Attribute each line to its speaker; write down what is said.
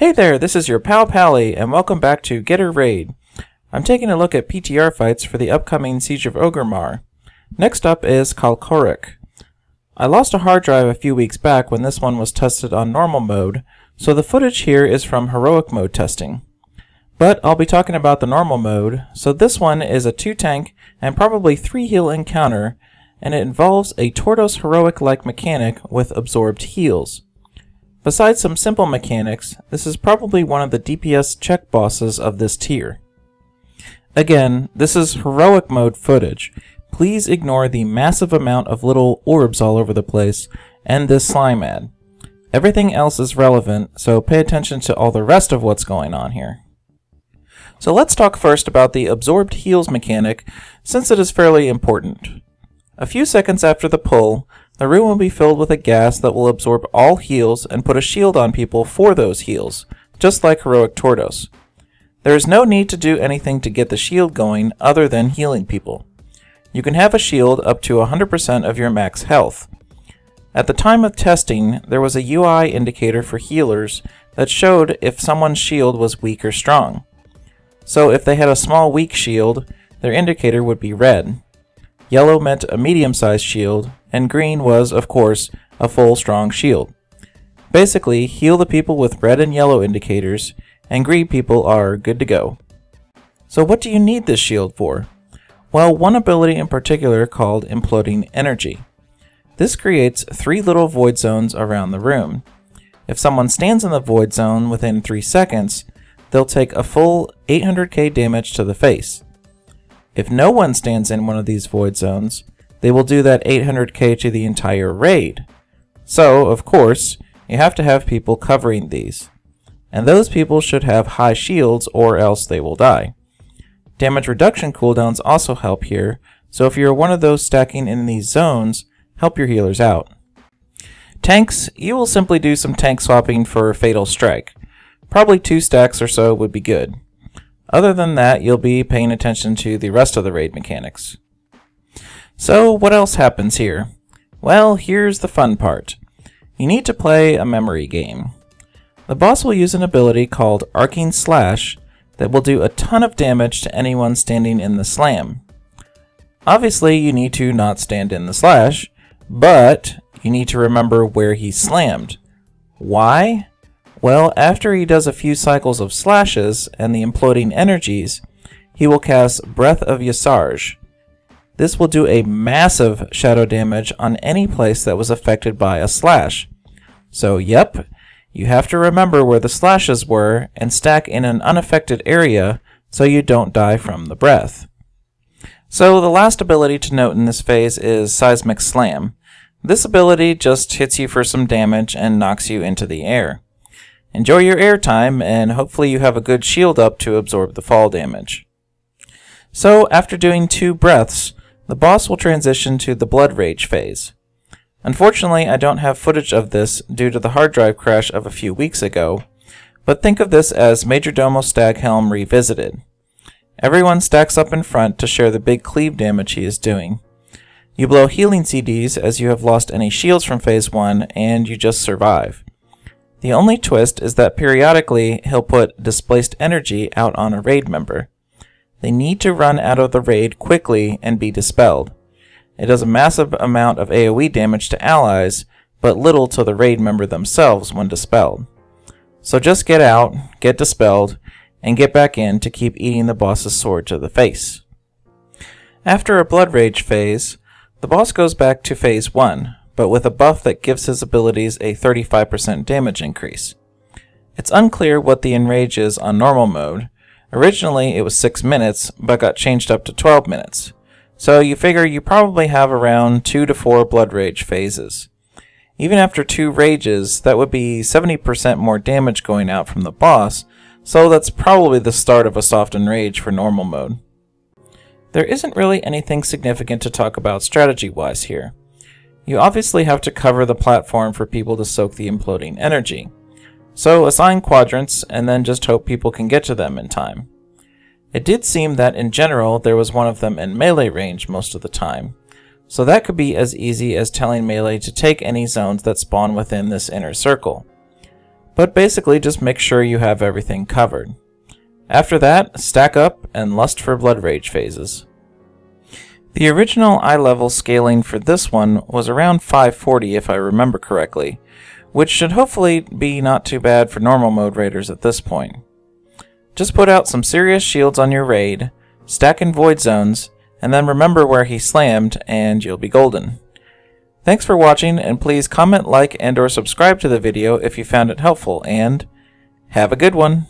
Speaker 1: Hey there, this is your pal Pally, and welcome back to Git Er Raid. I'm taking a look at PTR fights for the upcoming Siege of Orgrimmar. Next up is Malkorok. I lost a hard drive a few weeks back when this one was tested on normal mode, so the footage here is from heroic mode testing. But I'll be talking about the normal mode, so this one is a 2-tank and probably 3-heal encounter, and it involves a Tordos heroic-like mechanic with absorbed heals. Besides some simple mechanics, this is probably one of the DPS check bosses of this tier. Again, this is heroic mode footage. Please ignore the massive amount of little orbs all over the place and this slime ad. Everything else is relevant, so pay attention to all the rest of what's going on here. So let's talk first about the absorbed heals mechanic, since it is fairly important. A few seconds after the pull, the room will be filled with a gas that will absorb all heals and put a shield on people for those heals, just like heroic Tordos. There is no need to do anything to get the shield going other than healing people. You can have a shield up to 100% of your max health. At the time of testing, there was a UI indicator for healers that showed if someone's shield was weak or strong. So if they had a small weak shield, their indicator would be red. Yellow meant a medium-sized shield, and green was, of course, a full strong shield. Basically, heal the people with red and yellow indicators, and green people are good to go. So what do you need this shield for? Well, one ability in particular called Imploding Energy. This creates 3 little void zones around the room. If someone stands in the void zone within 3 seconds, they'll take a full 800k damage to the face. If no one stands in one of these void zones, they will do that 800k to the entire raid. So, of course, you have to have people covering these. And those people should have high shields or else they will die. Damage reduction cooldowns also help here, so if you're one of those stacking in these zones, help your healers out. Tanks, you will simply do some tank swapping for Fatal Strike. Probably 2 stacks or so would be good. Other than that, you'll be paying attention to the rest of the raid mechanics. So, what else happens here? Well, here's the fun part. You need to play a memory game. The boss will use an ability called Arcing Slash that will do a ton of damage to anyone standing in the slam. Obviously, you need to not stand in the slash, but you need to remember where he slammed. Why? Well, after he does a few cycles of slashes and the imploding energies, he will cast Breath of Yasarj. This will do a massive shadow damage on any place that was affected by a slash. So yep, you have to remember where the slashes were and stack in an unaffected area so you don't die from the breath. So the last ability to note in this phase is Seismic Slam. This ability just hits you for some damage and knocks you into the air. Enjoy your airtime, and hopefully you have a good shield up to absorb the fall damage. So, after doing 2 breaths, the boss will transition to the Blood Rage phase. Unfortunately, I don't have footage of this due to the hard drive crash of a few weeks ago, but think of this as Majordomo Staghelm revisited. Everyone stacks up in front to share the big cleave damage he is doing. You blow healing CDs as you have lost any shields from phase 1, and you just survive. The only twist is that periodically he'll put displaced energy out on a raid member. They need to run out of the raid quickly and be dispelled. It does a massive amount of AoE damage to allies, but little to the raid member themselves when dispelled. So just get out, get dispelled, and get back in to keep eating the boss's sword to the face. After a Blood Rage phase, the boss goes back to phase 1. But with a buff that gives his abilities a 35% damage increase. It's unclear what the enrage is on normal mode. Originally it was 6 minutes, but got changed up to 12 minutes. So you figure you probably have around 2 to 4 Blood Rage phases. Even after 2 rages, that would be 70% more damage going out from the boss, so that's probably the start of a soft enrage for normal mode. There isn't really anything significant to talk about strategy-wise here. You obviously have to cover the platform for people to soak the imploding energy. So assign quadrants and then just hope people can get to them in time. It did seem that in general there was one of them in melee range most of the time. So that could be as easy as telling melee to take any zones that spawn within this inner circle. but basically just make sure you have everything covered. After that, stack up and lust for blood rage phases. The original eye level scaling for this one was around 540 if I remember correctly, which should hopefully be not too bad for normal mode raiders at this point. Just put out some serious shields on your raid, stack in void zones, and then remember where he slammed and you'll be golden. Thanks for watching, and please comment, like, and/or subscribe to the video if you found it helpful, and have a good one!